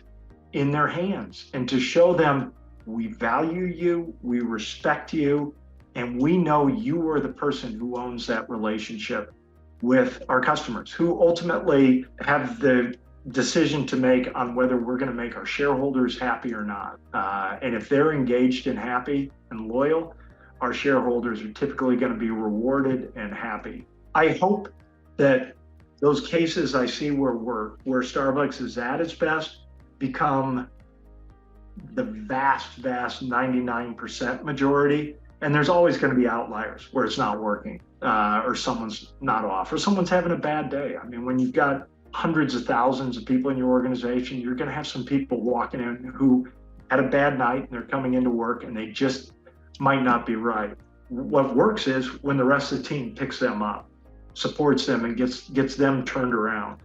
in their hands and to show them, we value you, we respect you, and we know you are the person who owns that relationship with our customers, who ultimately have the decision to make on whether we're going to make our shareholders happy or not. And if they're engaged and happy and loyal, our shareholders are typically going to be rewarded and happy. I hope that those cases I see where Starbucks is at its best become the vast 99% majority. And there's always going to be outliers where it's not working, or someone's not off, or someone's having a bad day. I mean, when you've got hundreds of thousands of people in your organization, you're going to have some people walking in who had a bad night and they're coming into work and they just might not be right. What works is when the rest of the team picks them up, supports them, and gets them turned around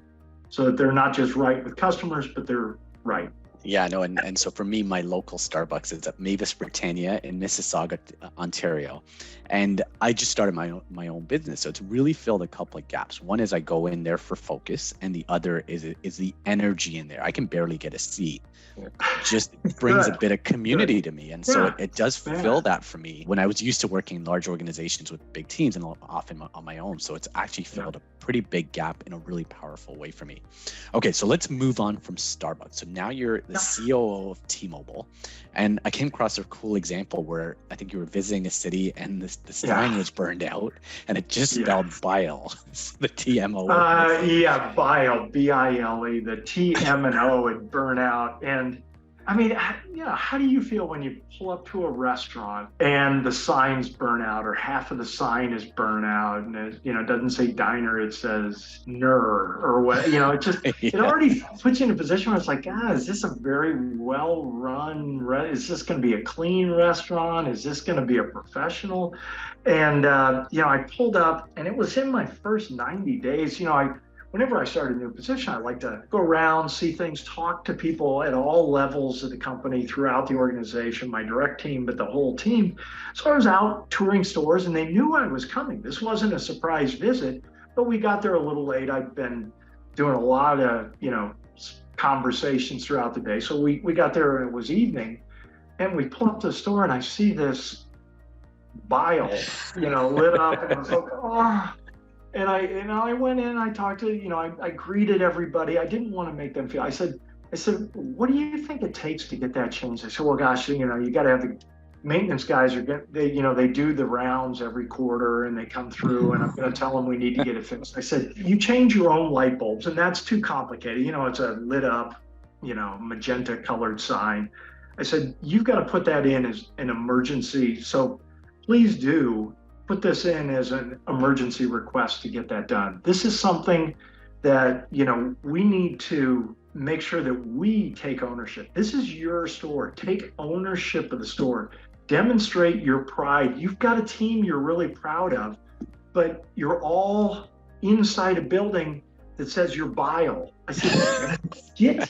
so that they're not just right with customers, but they're right. Yeah, no, and so for me, my local Starbucks is at Mavis Britannia in Mississauga, Ontario, and I just started my own business, so it's really filled a couple of gaps. One is I go in there for focus, and the other is the energy in there. I can barely get a seat. It just brings a bit of community to me, and so it does fill that for me. When I was used to working in large organizations with big teams and often on my own, so it's actually filled a pretty big gap in a really powerful way for me. Okay, so let's move on from Starbucks. So now you're the COO of T-Mobile, and I came across a cool example where I think you were visiting a city and the sign was burned out and it just spelled bile. The TMO. Bile, B-I-L-E. The T-M and O would burn out. And I mean, how do you feel when you pull up to a restaurant and the signs burn out, or half of the sign is burnt out, and it doesn't say diner, it says ner or what? It just it already puts you in a position where it's like, is this a very well run? Is this going to be a clean restaurant? Is this going to be a professional? And I pulled up, and it was in my first 90 days. Whenever I start a new position, I like to go around, see things, talk to people at all levels of the company throughout the organization, my direct team, but the whole team. So I was out touring stores and they knew I was coming. This wasn't a surprise visit, but we got there a little late. I'd been doing a lot of, conversations throughout the day. So we got there and it was evening, and we pull up to the store and I see this bile, lit up, and I was like, oh. And I went in, I talked to, I greeted everybody. I didn't want to make them feel, I said, what do you think it takes to get that changed? I said, well, gosh, you got to have the maintenance guys they do the rounds every quarter and they come through, and I'm going to tell them we need to get it fixed. I said, you change your own light bulbs, and that's too complicated. It's a lit up, magenta colored sign. I said, you've got to put that in as an emergency. So please do put this in as an emergency request to get that done. This is something that, we need to make sure that we take ownership. This is your store. Take ownership of the store. Demonstrate your pride. You've got a team you're really proud of, but you're all inside a building that says you're bile. I said, get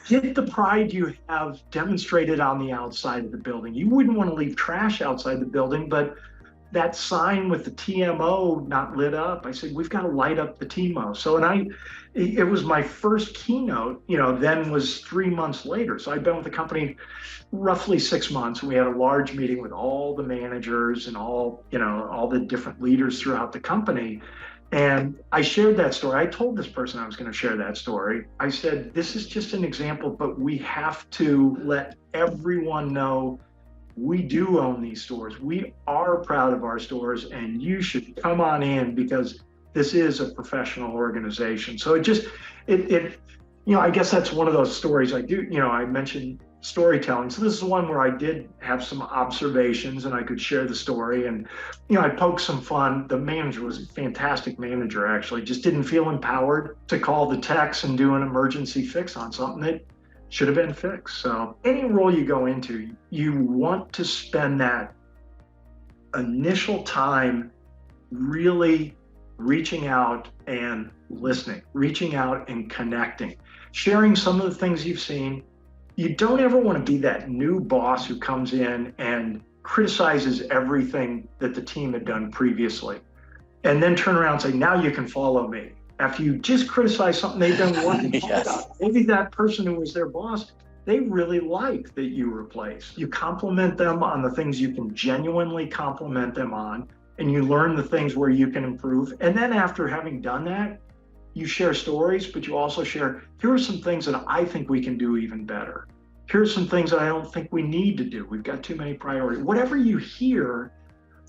the pride you have demonstrated on the outside of the building. You wouldn't want to leave trash outside the building, but that sign with the TMO not lit up, I said, we've got to light up the TMO. So, it was my first keynote, then was 3 months later. So I'd been with the company roughly 6 months, and we had a large meeting with all the managers and all the different leaders throughout the company. And I shared that story. I told this person I was going to share that story. I said, this is just an example, but we have to let everyone know we do own these stores. We are proud of our stores, and you should come on in because this is a professional organization. So I guess that's one of those stories I do. I mentioned storytelling. So this is one where I did have some observations and I could share the story. And, I poked some fun. The manager was a fantastic manager, actually, just didn't feel empowered to call the techs and do an emergency fix on something that should have been fixed. So any role you go into, you want to spend that initial time really reaching out and listening, reaching out and connecting, sharing some of the things you've seen. You don't ever want to be that new boss who comes in and criticizes everything that the team had done previously, and then turn around and say, now you can follow me. After you just criticize something they've done working Yes. maybe that person who was their boss, they really like that you replace. You compliment them on the things you can genuinely compliment them on, and you learn the things where you can improve. And then after having done that, you share stories, but you also share, here are some things that I think we can do even better. Here's some things that I don't think we need to do. We've got too many priorities. Whatever you hear,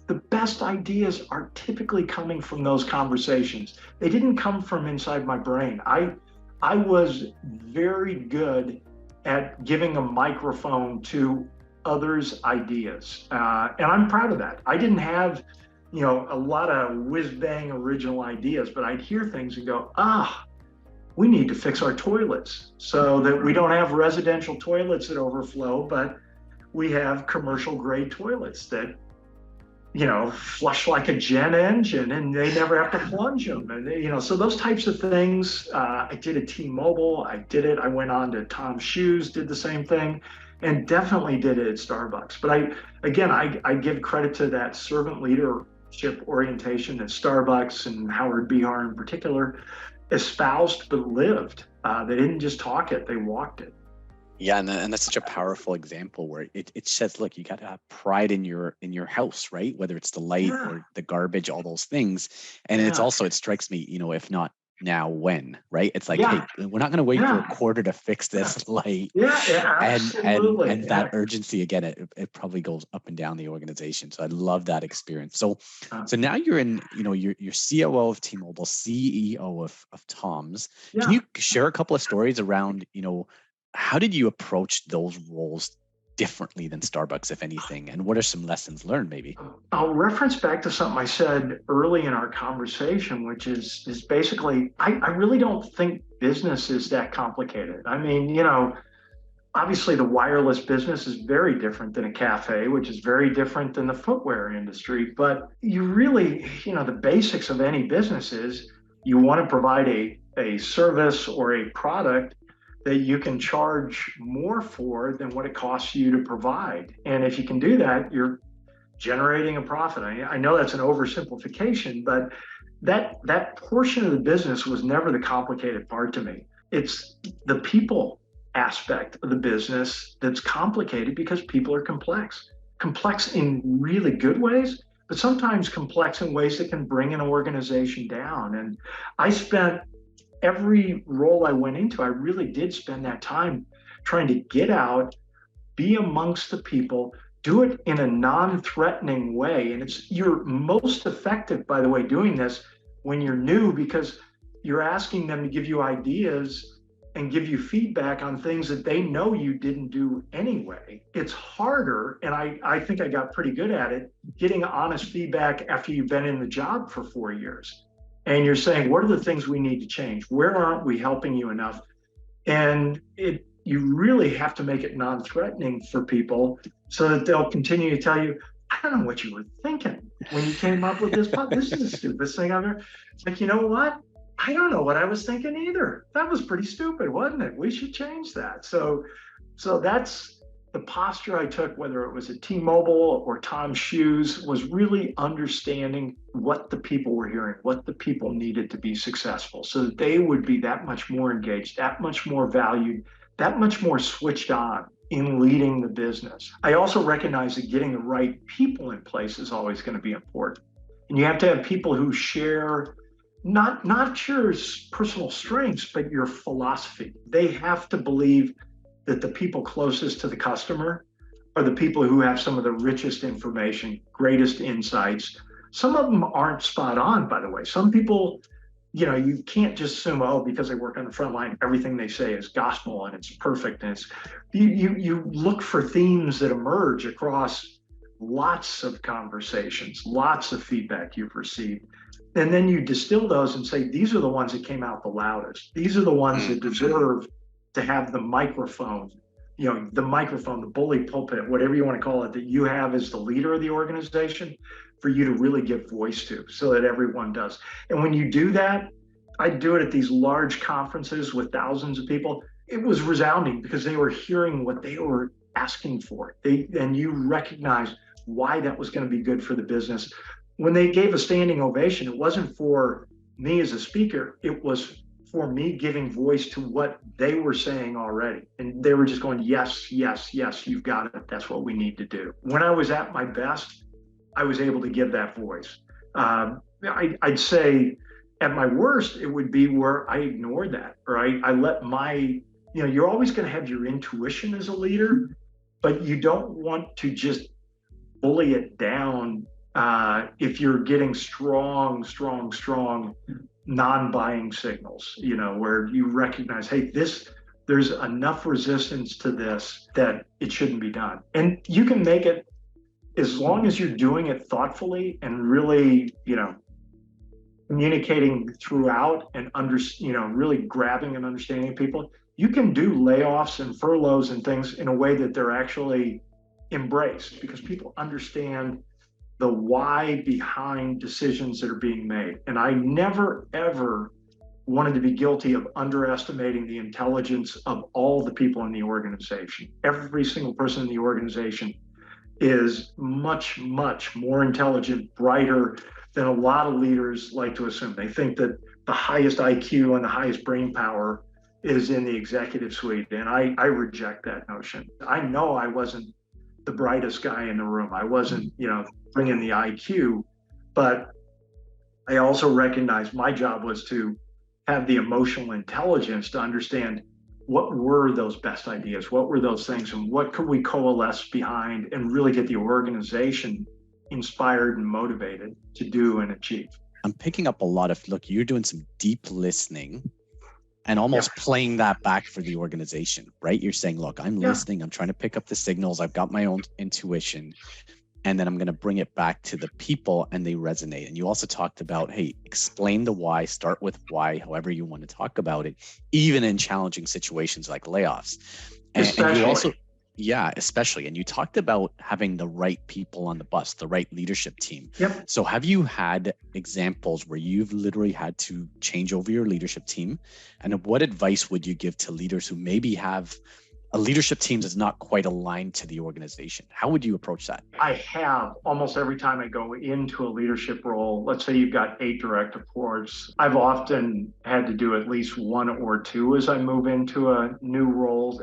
the best ideas are typically coming from those conversations. They didn't come from inside my brain. I was very good at giving a microphone to others' ideas. And I'm proud of that. I didn't have a lot of whiz-bang original ideas, but I'd hear things and go, we need to fix our toilets so that we don't have residential toilets that overflow, but we have commercial grade toilets that, flush like a jet engine and they never have to plunge them. And, so those types of things, I did at T-Mobile, I went on to Tom's Shoes, did the same thing, and definitely did it at Starbucks. But I give credit to that servant leadership orientation that Starbucks and Howard Behar in particular espoused but lived. They didn't just talk it, they walked it. Yeah, and that's such a powerful example where it says, look, you got to have pride in your house, right? Whether it's the light or the garbage, all those things. And it's also, it strikes me, if not now, when, right? It's like, hey, we're not going to wait for a quarter to fix this light. Absolutely. And that urgency, again, it probably goes up and down the organization. So I love that experience. So now you're in, you're COO of T-Mobile, CEO of Tom's. Can you share a couple of stories around, how did you approach those roles differently than Starbucks, if anything? And what are some lessons learned, maybe? I'll reference back to something I said early in our conversation, which is basically, I really don't think business is that complicated. I mean, obviously the wireless business is very different than a cafe, which is very different than the footwear industry. But you really, the basics of any business is you want to provide a service or a product that you can charge more for than what it costs you to provide. And if you can do that, you're generating a profit. I know that's an oversimplification, but that portion of the business was never the complicated part to me. It's the people aspect of the business that's complicated because people are complex in really good ways, but sometimes complex in ways that can bring an organization down. And I spent every role I went into, I really did spend that time trying to get out, be amongst the people, do it in a non-threatening way. And you're most effective, by the way, doing this when you're new, because you're asking them to give you ideas and give you feedback on things that they know you didn't do anyway. It's harder, and I think I got pretty good at it, getting honest feedback after you've been in the job for 4 years. And you're saying, what are the things we need to change? Where aren't we helping you enough? And you really have to make it non-threatening for people so that they'll continue to tell you, I don't know what you were thinking when you came up with this. This is the stupidest thing I've ever. It's like, you know what? I don't know what I was thinking either. That was pretty stupid, wasn't it? We should change that. So that's the posture I took, whether it was at T-Mobile or Tom's Shoes, was really understanding what the people were hearing, what the people needed to be successful, so that they would be that much more engaged, that much more valued, that much more switched on in leading the business. I also recognize that getting the right people in place is always going to be important. And you have to have people who share not your personal strengths, but your philosophy. They have to believe that the people closest to the customer are the people who have some of the richest information, greatest insights, Some of them aren't spot on, by the way. Some people, you can't just assume, oh, because they work on the front line, everything they say is gospel and it's perfect. And you look for themes that emerge across lots of conversations, lots of feedback you've received. And then you distill those and say, these are the ones that came out the loudest. These are the ones that deserve to have the microphone, the bully pulpit, whatever you want to call it, that you have as the leader of the organization for you to really give voice to so that everyone does. And when you do that, I do it at these large conferences with thousands of people. It was resounding because they were hearing what they were asking for. And you recognize why that was going to be good for the business. When they gave a standing ovation, it wasn't for me as a speaker. It was for me giving voice to what they were saying already. And they were just going, yes, yes, yes, you've got it. That's what we need to do. When I was at my best, I was able to give that voice. I'd say at my worst, it would be where I ignored that, or I let you're always going to have your intuition as a leader, but you don't want to just bully it down if you're getting strong non-buying signals, where you recognize, hey, there's enough resistance to this that it shouldn't be done. And you can make it as long as you're doing it thoughtfully and really, communicating throughout and really grabbing and understanding people. You can do layoffs and furloughs and things in a way that they're actually embraced because people understand the why behind decisions that are being made. And I never, ever wanted to be guilty of underestimating the intelligence of all the people in the organization. Every single person in the organization is much, much more intelligent, brighter than a lot of leaders like to assume. They think that the highest IQ and the highest brain power is in the executive suite. And I reject that notion. I know I wasn't the brightest guy in the room. I wasn't, bringing the IQ, but I also recognized my job was to have the emotional intelligence to understand what were those best ideas, what were those things, and what could we coalesce behind and really get the organization inspired and motivated to do and achieve. I'm picking up a lot of, look, you're doing some deep listening and almost playing that back for the organization, right? You're saying, look, I'm listening, I'm trying to pick up the signals, I've got my own intuition, and then I'm going to bring it back to the people and they resonate. And you also talked about, hey, explain the why, start with why, however you want to talk about it, even in challenging situations like layoffs. And you also, especially. And you talked about having the right people on the bus, the right leadership team. Yep. So have you had examples where you've literally had to change over your leadership team? And what advice would you give to leaders who maybe have a leadership team that's not quite aligned to the organization? How would you approach that? I have almost every time I go into a leadership role. Let's say you've got 8 direct reports. I've often had to do at least 1 or 2 as I move into a new role,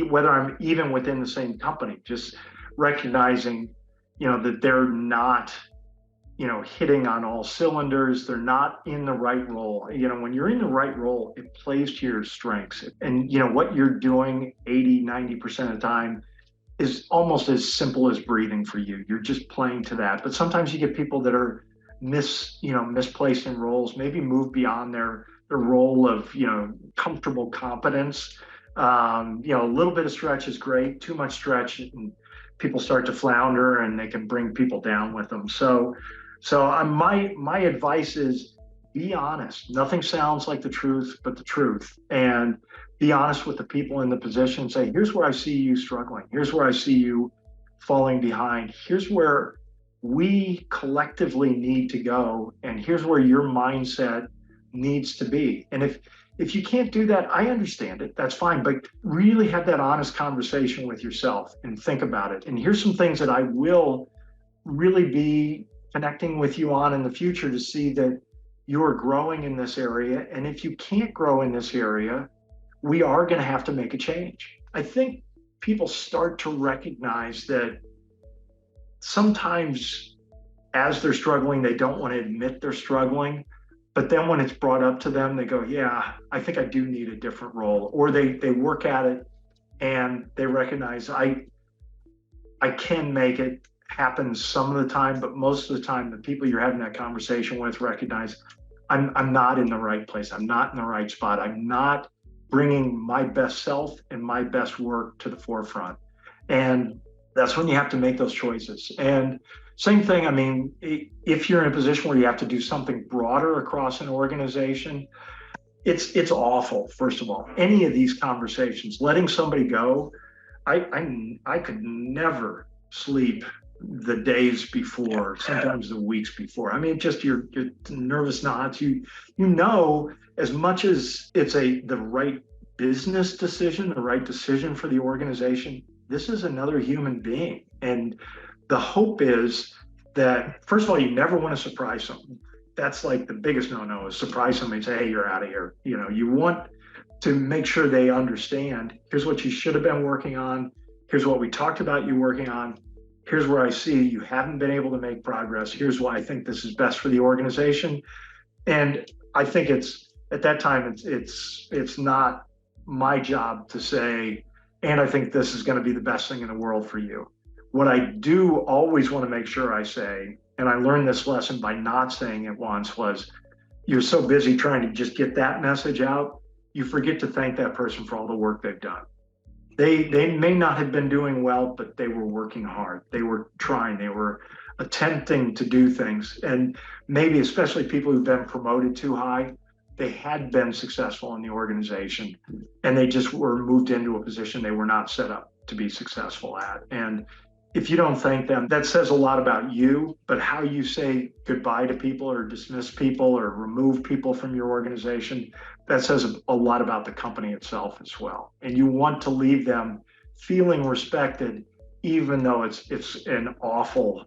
whether I'm even within the same company, just recognizing, that they're not, hitting on all cylinders. They're not in the right role. When you're in the right role, it plays to your strengths. And, what you're doing 80, 90% of the time is almost as simple as breathing for you. You're just playing to that. But sometimes you get people that are misplaced in roles, maybe move beyond their role of, comfortable competence. A little bit of stretch is great. Too much stretch and people start to flounder and they can bring people down with them. So my advice is be honest. Nothing sounds like the truth but the truth. And be honest with the people in the position. Say, here's where I see you struggling. Here's where I see you falling behind. Here's where we collectively need to go. And here's where your mindset needs to be. And if you can't do that, I understand it. That's fine. But really have that honest conversation with yourself and think about it. And here's some things that I will really be connecting with you on in the future to see that you're growing in this area. And if you can't grow in this area, we are going to have to make a change. I think people start to recognize that sometimes as they're struggling, they don't want to admit they're struggling. But then when it's brought up to them, they go, yeah, I think I do need a different role. Or they work at it and they recognize I can make it. happens some of the time, but most of the time, the people you're having that conversation with recognize I'm not in the right place. I'm not in the right spot. I'm not bringing my best self and my best work to the forefront. And that's when you have to make those choices. And same thing, I mean, if you're in a position where you have to do something broader across an organization, it's awful. First of all, any of these conversations, letting somebody go, I could never sleep the days before, sometimes the weeks before. I mean, just your nervous knots. You know, as much as it's the right business decision, the right decision for the organization, this is another human being. And the hope is that, first of all, you never want to surprise them. That's like the biggest no-no, is surprise somebody and say, hey, you're out of here. You know, you want to make sure they understand, here's what you should have been working on. Here's what we talked about you working on. Here's where I see you haven't been able to make progress. Here's why I think this is best for the organization. And I think at that time, it's not my job to say, and I think this is going to be the best thing in the world for you. What I do always want to make sure I say, and I learned this lesson by not saying it once, was you're so busy trying to just get that message out, you forget to thank that person for all the work they've done. They may not have been doing well, but they were working hard. They were trying, they were attempting to do things. And maybe especially people who've been promoted too high, they had been successful in the organization and they just were moved into a position they were not set up to be successful at. And if you don't thank them, that says a lot about you, but how you say goodbye to people or dismiss people or remove people from your organization, that says a lot about the company itself as well. And you want to leave them feeling respected, even though it's an awful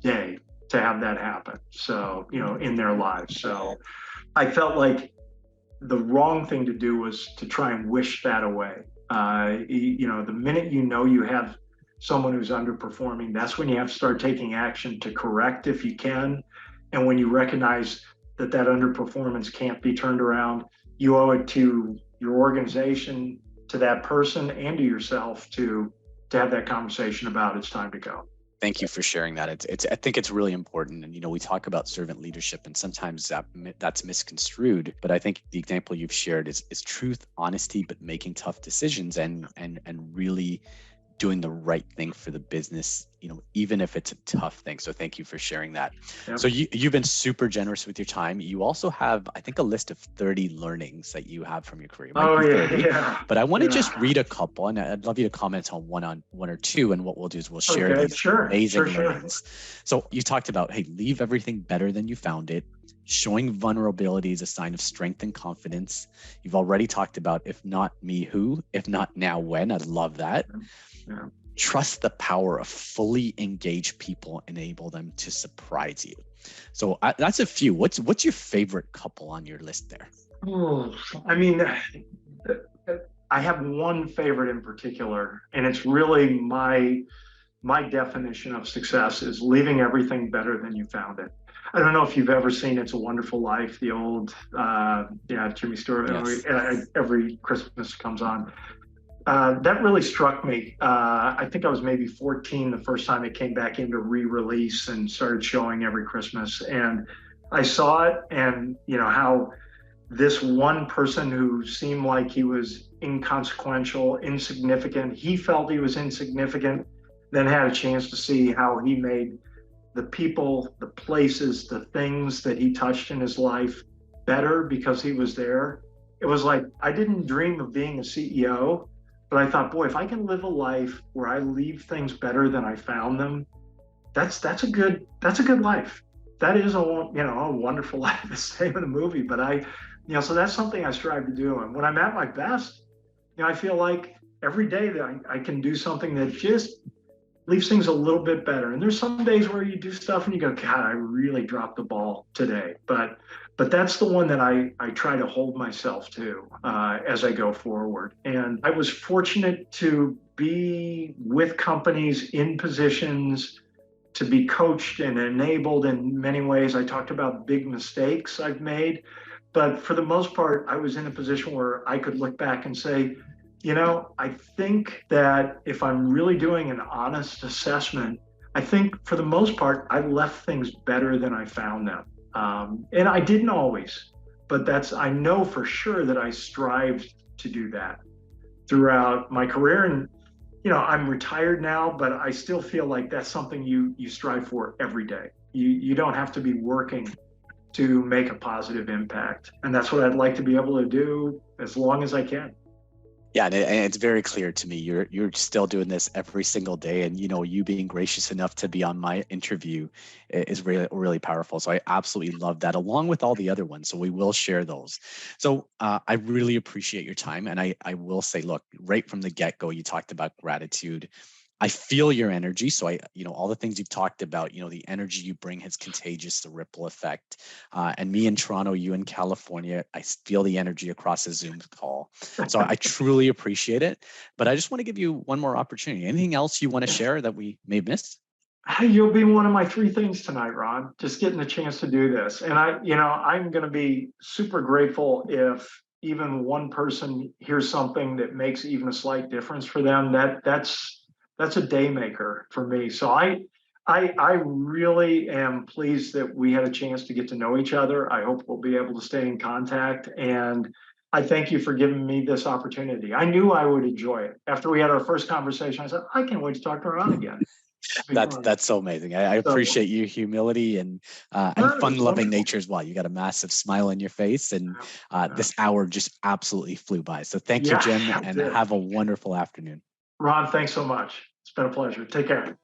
day to have that happen. So, you know, in their lives. So I felt like the wrong thing to do was to try and wish that away. You know, the minute you know you have someone who's underperforming, that's when you have to start taking action to correct if you can. And when you recognize that underperformance can't be turned around, you owe it to your organization, to that person, and to yourself to have that conversation about it's time to go. Thank you for sharing that. I think it's really important. And, you know, we talk about servant leadership and sometimes that's misconstrued, but I think the example you've shared is truth, honesty, but making tough decisions and really doing the right thing for the business, you know, even if it's a tough thing. So thank you for sharing that. Yep. So you've been super generous with your time. You also have, I think, a list of 30 learnings that you have from your career. Oh, yeah. But I want to just read a couple, and I'd love you to comment on one or two. And what we'll do is we'll share these amazing learnings. So you talked about, hey, leave everything better than you found it. Showing vulnerability is a sign of strength and confidence. You've already talked about, if not me, who? If not now, when? I love that. Yeah. Trust the power of fully engaged people, enable them to surprise you. So that's a few. What's your favorite couple on your list there? Oh, I mean, I have one favorite in particular, and it's really my definition of success is leaving everything better than you found it. I don't know if you've ever seen It's a Wonderful Life, the old Jimmy Stewart. Yes. Every Christmas comes on. That really struck me. I think I was maybe 14 the first time it came back into re-release and started showing every Christmas. And I saw it, and you know how this one person who seemed like he was inconsequential, insignificant, he felt he was insignificant, then had a chance to see how he made the people, the places, the things that he touched in his life better because he was there. It was like, I didn't dream of being a CEO, but I thought, boy, if I can live a life where I leave things better than I found them, that's a good life. That is a wonderful life, the name of the movie. But so that's something I strive to do. And when I'm at my best, I feel like every day that I can do something that just leaves things a little bit better. And there's some days where you do stuff and you go, God, I really dropped the ball today. But that's the one that I try to hold myself to as I go forward. And I was fortunate to be with companies in positions to be coached and enabled in many ways. I talked about big mistakes I've made, but for the most part, I was in a position where I could look back and say, I think that if I'm really doing an honest assessment, I think for the most part, I left things better than I found them. And I didn't always, but I know for sure that I strived to do that throughout my career. And, I'm retired now, but I still feel like that's something you strive for every day. You don't have to be working to make a positive impact. And that's what I'd like to be able to do as long as I can. Yeah, and it's very clear to me you're still doing this every single day, and you being gracious enough to be on my interview is really really powerful. So I absolutely love that, along with all the other ones. So we will share those. So I really appreciate your time, and I will say, look, right from the get go, you talked about gratitude. I feel your energy. So all the things you've talked about, the energy you bring is contagious, the ripple effect. And me in Toronto, you in California, I feel the energy across a Zoom call. So I truly appreciate it. But I just want to give you one more opportunity. Anything else you want to share that we may have missed? Hey, you'll be one of my three things tonight, Ron. Just getting the chance to do this. And I'm going to be super grateful if even one person hears something that makes even a slight difference for them. That's a day maker for me. So I really am pleased that we had a chance to get to know each other. I hope we'll be able to stay in contact. And I thank you for giving me this opportunity. I knew I would enjoy it. After we had our first conversation, I said, I can't wait to talk to Ron again. That's so amazing. I So, appreciate your humility and no, fun it's loving wonderful. nature as well. You got a massive smile on your face, and this hour just absolutely flew by. So thank you, Yeah, Jim, I and did. have a wonderful afternoon. Ron, thanks so much. It's been a pleasure. Take care.